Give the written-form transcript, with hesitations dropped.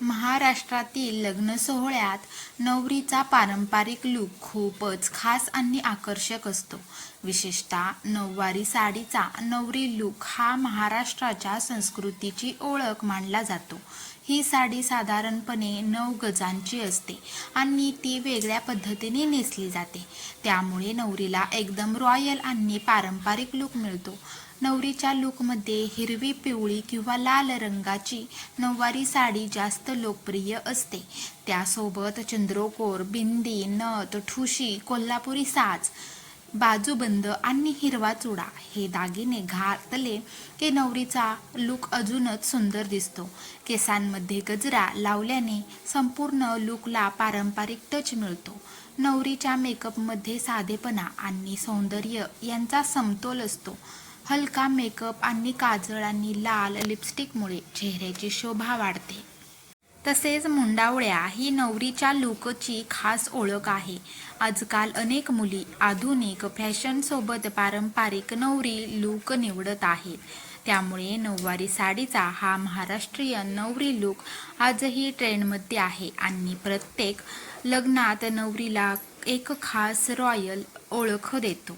महाराष्ट्रातील लग्न सोहळ्यात नवरीचा पारंपरिक लूक खूपच खास आणि आकर्षक असतो. विशेषतः नऊवारी साडीचा नवरी लूक हा महाराष्ट्राच्या संस्कृतीची ओळख मानला जातो. ही साडी साधारणपणे 9 गजांची असते आणि ती वेगळ्या पद्धतीने नेसली जाते. त्यामुळे नवरीला एकदम रॉयल आणि पारंपरिक लूक मिळतो. नवरीच्या लूकमध्ये हिरवी, पिवळी किंवा लाल रंगाची नऊवारी साडी जास्त लोकप्रिय असते. त्यासोबत चंद्रकोर, बिंदी, नथ, ठुशी, कोल्हापुरी साज, बाजूबंद आणि हिरवा चुडा हे दागिने घातले की नवरीचा लूक अजूनच सुंदर दिसतो. केसांमध्ये गजरा लावल्याने संपूर्ण लूकला पारंपरिक टच मिळतो. नवरीच्या मेकअपमध्ये साधेपणा आणि सौंदर्य यांचा समतोल असतो. हलका मेकअप आणि काजळ आणि लाल लिपस्टिकमुळे चेहऱ्याची शोभा वाढते. तसेच मुंडावळ्या ही नवरीच्या लूकची खास ओळख आहे. आजकाल अनेक मुली आधुनिक फॅशनसोबत पारंपरिक नवरी लूक निवडत आहेत. त्यामुळे नऊवारी साडीचा हा महाराष्ट्रीयन नवरी लूक आजही ट्रेंडमध्ये आहे आणि प्रत्येक लग्नात नवरीला एक खास रॉयल ओळख देतो.